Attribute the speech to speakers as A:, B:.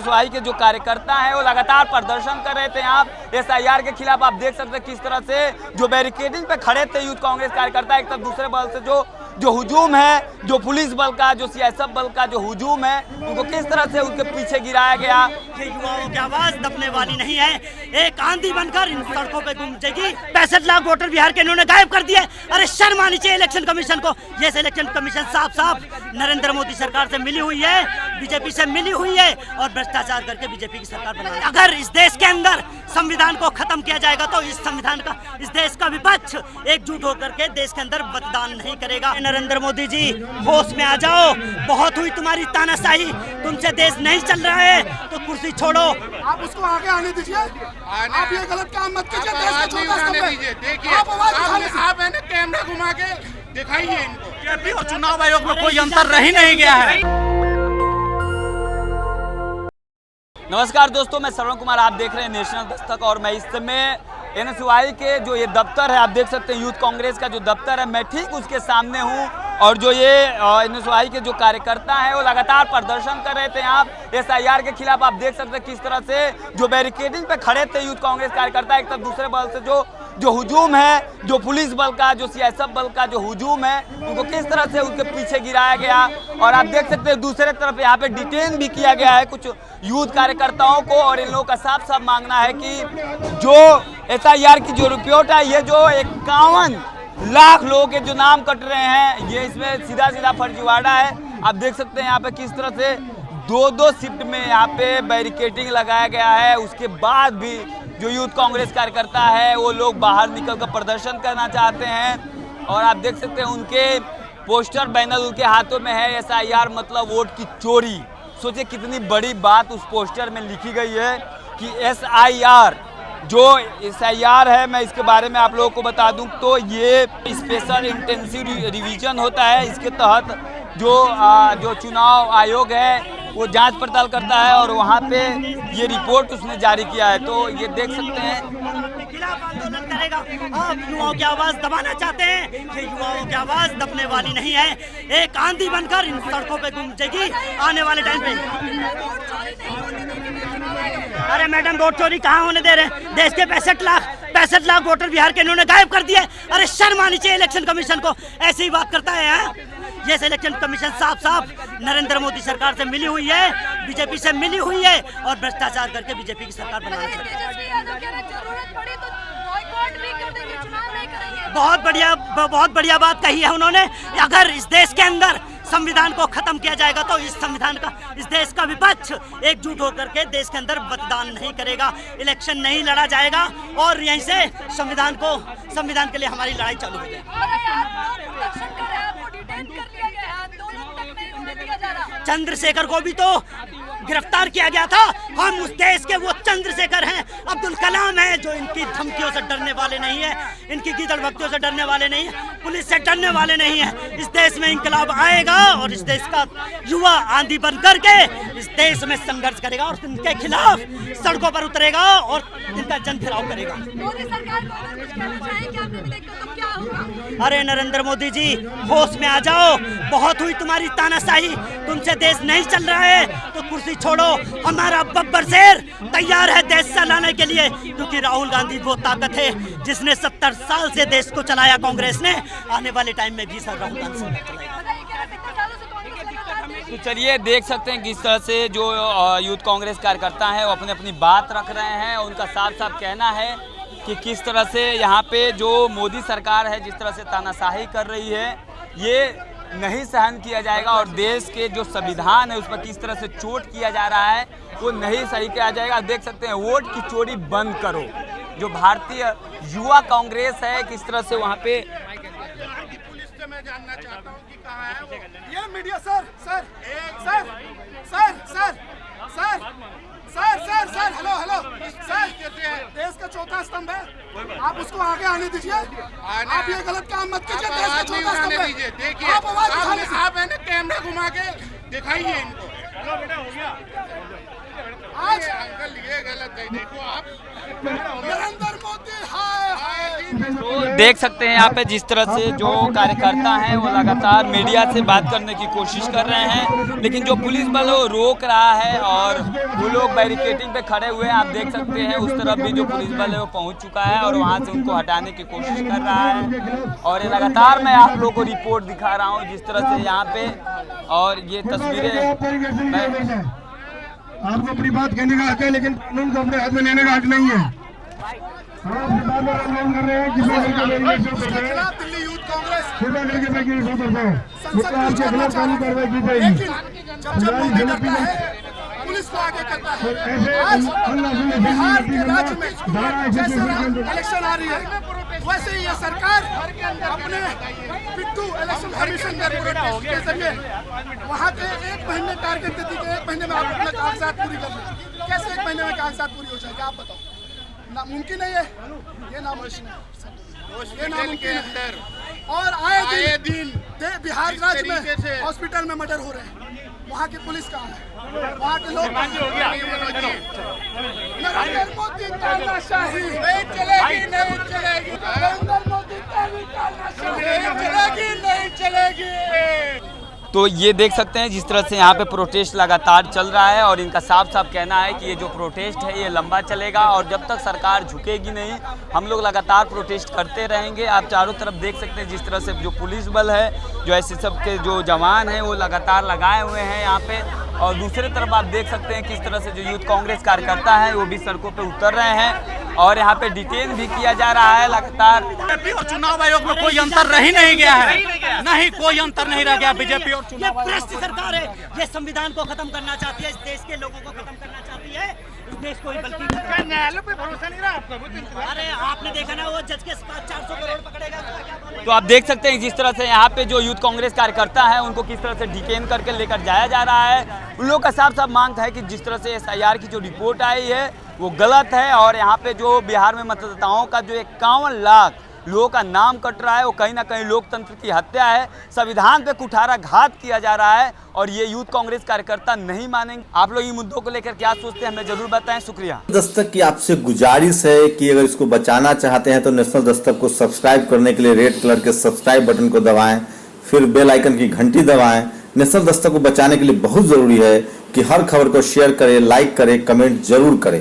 A: NSUI के जो कार्यकर्ता हैं वो लगातार प्रदर्शन कर रहे थे यहाँ एसआईआर के खिलाफ। आप देख सकते हैं किस तरह से जो बैरिकेडिंग पे खड़े थे यूथ कांग्रेस कार्यकर्ता, एक तरफ दूसरे बल से जो हुजूम है, जो पुलिस बल का, जो सीआईएसएफ बल का जो हुजूम है, उनको किस तरह से उनके पीछे गिराया गया।
B: ये युवाओं की आवाज दबने वाली नहीं है, एक आंधी बनकर इन सड़कों पे गूंजेगी। 65 लाख वोटर बिहार के इन्होंने गायब कर दिए। अरे शर्म आनी चाहिए इलेक्शन कमीशन को। ये इलेक्शन कमीशन साफ साफ नरेंद्र मोदी सरकार से मिली हुई है, बीजेपी से मिली हुई है और भ्रष्टाचार करके बीजेपी की सरकार बना है। अगर इस देश के अंदर संविधान को खत्म किया जाएगा तो इस देश का विपक्ष एकजुट होकर के देश के अंदर मतदान नहीं करेगा। नरेंद्र मोदी जी, होश में आ जाओ, बहुत हुई तुम्हारी तानाशाही, तुमसे देश नहीं चल रहा है तो कुर्सी छोड़ो।
C: आप उसको आगे आने दीजिए, आप ये गलत काम मत कीजिए।
D: देखिए आप है ना कैमरा घुमा के दिखाइए इनको।
B: और चुनाव आयोग में कोई अंतर रह ही नहीं गया है।
A: नमस्कार दोस्तों, मैं श्रवण कुमार, आप देख रहे हैं नेशनल दस्तक और मैं इस समय एनएसयूआई के जो ये दफ्तर है, आप देख सकते हैं यूथ कांग्रेस का जो दफ्तर है, मैं ठीक उसके सामने हूँ। और जो ये एनएसयूआई के जो कार्यकर्ता हैं वो लगातार प्रदर्शन कर रहे थे यहाँ एसआईआर के खिलाफ। आप देख सकते हैं किस तरह से जो बैरिकेडिंग पे खड़े थे यूथ कांग्रेस कार्यकर्ता, एक तरफ दूसरे बल से जो हुजूम है, जो पुलिस बल का, जो सीआईएसएफ बल का जो हुजूम है, उनको किस तरह से उनके पीछे गिराया गया। और आप देख सकते हैं दूसरे तरफ यहाँ पे डिटेन भी किया गया है कुछ यूथ कार्यकर्ताओं को। और इन लोगों का साफ साफ मांगना है कि जो एसआईआर की जो रिपोर्ट है, ये जो 51 लाख लोगों के जो नाम कट रहे हैं, ये इसमें सीधा फर्जीवाड़ा है। आप देख सकते हैं यहाँ पे किस तरह से दो शिफ्ट में यहाँ पे बैरिकेडिंग लगाया गया है। उसके बाद भी जो यूथ कांग्रेस कार्यकर्ता है वो लोग बाहर निकलकर प्रदर्शन करना चाहते हैं। और आप देख सकते हैं उनके पोस्टर बैनर उनके हाथों में है, एसआईआर मतलब वोट की चोरी। सोचिए कितनी बड़ी बात उस पोस्टर में लिखी गई है कि एसआईआर जो एसआईआर है, मैं इसके बारे में आप लोगों को बता दूं तो ये स्पेशल इंटेंसिव रिवीजन होता है। इसके तहत जो चुनाव आयोग है वो जांच पड़ताल करता है और वहाँ पे ये रिपोर्ट उसने जारी किया है। तो ये देख सकते हैं
B: खिलाफ आंदोलन करेगा। आप युवाओं की आवाज दबाना चाहते हैं, ये युवाओं की आवाज दबने वाली नहीं है, एक आंधी बनकर इन सड़कों पे गूंजेगी आने वाले टाइम पे। अरे मैडम, वोट चोरी कहाँ होने दे रहे हैं? देश के 65 लाख वोटर बिहार के इन्होंने गायब कर दिए। अरे शर्म आनी चाहिए इलेक्शन कमीशन को, ऐसी ही बात करता है। ये इलेक्शन कमीशन साफ साफ नरेंद्र मोदी सरकार से मिली हुई है, बीजेपी से मिली हुई है और भ्रष्टाचार करके बीजेपी की सरकार बनाना चाहती है। बहुत बढ़िया बात कही है उन्होंने। अगर इस देश के अंदर संविधान को खत्म किया जाएगा तो इस देश का विपक्ष एकजुट होकर के देश के अंदर मतदान नहीं करेगा, इलेक्शन नहीं लड़ा जाएगा और यहीं से संविधान के लिए हमारी लड़ाई चालू हो जाएगी। चंद्रशेखर को भी तो गिरफ्तार किया गया था। हम उस देश के वो चंद्रशेखर हैं, अब्दुल कलाम हैं, जो इनकी धमकियों से डरने वाले नहीं है, इनकी गीदड़ से डरने वाले नहीं है, पुलिस से डरने वाले नहीं है। इस देश में इंकलाब आएगा और इस देश का युवा आंधी बन करके इस देश में संघर्ष करेगा और इनके खिलाफ सड़कों पर उतरेगा और इनका जनघेराव करेगा। अरे नरेंद्र मोदी जी, होश में आ जाओ, बहुत हुई तुम्हारी तानाशाही, तुमसे देश नहीं चल रहा है तो कुर्सी छोड़ो। हमारा बब्बर शेर तैयार है देश चलाने के लिए, क्योंकि राहुल गांधी वो ताकत है जिसने 70 साल से देश को चलाया कांग्रेस ने, आने वाले टाइम में भी सर राहुल गांधी चलाएगा।
A: तो चलिए देख सकते हैं किस तरह से जो यूथ कांग्रेस कार्यकर्ता हैं वो अपनी बात रख रहे हैं। उनका साफ कहना है कि किस तरह से यहाँ पे जो मोदी सरकार है जिस तरह से तानाशाही कर रही है, ये नहीं सहन किया जाएगा और देश के जो संविधान है उस पर किस तरह से चोट किया जा रहा है वो नहीं सही किया जाएगा। देख सकते हैं वोट की चोरी बंद करो। जो भारतीय युवा कांग्रेस है किस तरह से वहाँ पे
D: पुलिस से मैं जानना चाहता हूँ कि कहाँ है वो?
C: ये मीडिया सर हेलो सर, देश का चौथा स्तंभ है, आप उसको आगे आने दीजिए। आप ये गलत काम मत कीजिए। देश का चौथा स्तंभ है।
D: देखिए आप है ना कैमरा घुमा के दिखाइए इनको।
C: आज
D: अंकल ये गलत है, देखो आप
C: नरेंद्र मोदी हाय।
A: तो देख सकते हैं यहाँ पे जिस तरह से जो कार्यकर्ता हैं वो लगातार मीडिया से बात करने की कोशिश कर रहे हैं, लेकिन जो पुलिस बल है वो रोक रहा है और वो लोग बैरिकेडिंग पे खड़े हुए हैं। आप देख सकते हैं उस तरफ भी जो पुलिस बल है वो पहुंच चुका है और वहां से उनको हटाने की कोशिश कर रहा है। और ये लगातार मैं आप लोगों को रिपोर्ट दिखा रहा हूँ जिस तरह से यहाँ पे, और ये तस्वीरें मैं
E: आपको अपनी बात कहने का हक है, लेकिन कानून को अपने हाथ में लेने का हक नहीं है। आंदोलन कर रहे हैं
C: दिल्ली यूथ कांग्रेस संसद
E: आपके खिलाफ कानूनी कार्रवाई की जाएगी।
C: लेकिन जब मोदी करता है पुलिस को आगे करता है। आज बिहार के राज्य में जैसे इलेक्शन आ रही है वैसे ही ये सरकार अपने पिट्ठू इलेक्शन कमीशन के जरिए वहाँ के 1 महीने टारगेट देती है, 1 महीने में आप अपने कागजात पूरी कर लें। कैसे 1 महीने में कागजात पूरी हो जाएगी आप बताओ? नामुमकिन है ये नामुमकिन है, ये नामुमकिन है। और आए दिन बिहार राज्य में हॉस्पिटल में मर्डर हो रहे हैं। वहाँ की पुलिस कहाँ है? वहाँ के लोग नरेंद्र मोदी तानाशाही नहीं चलेगी, नहीं चलेगी। नरेंद्र मोदी तानाशाही नहीं चलेगी।
A: तो ये देख सकते हैं जिस तरह से यहाँ पे प्रोटेस्ट लगातार चल रहा है और इनका साफ साफ कहना है कि ये जो प्रोटेस्ट है ये लंबा चलेगा और जब तक सरकार झुकेगी नहीं हम लोग लगातार प्रोटेस्ट करते रहेंगे। आप चारों तरफ देख सकते हैं जिस तरह से जो पुलिस बल है, जो एसएसएफ के जो जवान हैं वो लगातार लगाए हुए हैं यहाँ पे, और दूसरे तरफ आप देख सकते हैं किस तरह से जो यूथ कांग्रेस कार्यकर्ता हैं वो भी सड़कों पे उतर रहे हैं और यहाँ पे डिटेन भी किया जा रहा है लगातार।
B: बीजेपी और चुनाव आयोग में कोई अंतर रह ही नहीं गया है, नहीं कोई अंतर नहीं रह गया बीजेपी और चुनाव आयोग। ये भ्रष्ट सरकार है, ये संविधान को खत्म करना चाहती है, इस देश के लोगों को खत्म करना चाहती है, इस देश को ही बल्कि न्यायालय पे भरोसा नहीं रहा आपका। अरे आपने देखा ना वो जज के पास 400 करोड़ पकड़ेगा।
A: तो आप देख सकते हैं जिस तरह से यहाँ पे जो यूथ कांग्रेस कार्यकर्ता है उनको किस तरह से डिटेन करके लेकर जाया जा रहा है। उन लोगों का साफ साफ मांग है कि जिस तरह से SIR की जो रिपोर्ट आई है वो गलत है और यहाँ पे जो बिहार में मतदाताओं का जो 51 लाख लोगों का नाम कट रहा है वो कहीं ना कहीं लोकतंत्र की हत्या है, संविधान पे कुठाराघात किया जा रहा है और ये यूथ कांग्रेस कार्यकर्ता नहीं मानेंगे। आप लोग इन मुद्दों को लेकर क्या सोचते हैं हमें जरूर बताएं। शुक्रिया।
F: दस्तक की आपसे गुजारिश है कि अगर इसको बचाना चाहते हैं तो नेशनल दस्तक को सब्सक्राइब करने के लिए रेड कलर के सब्सक्राइब बटन को दबाएं, फिर बेल आइकन की घंटी दबाएं। नेशनल दस्तक को बचाने के लिए बहुत जरूरी है कि हर खबर को शेयर करें, लाइक करें, कमेंट जरूर करें।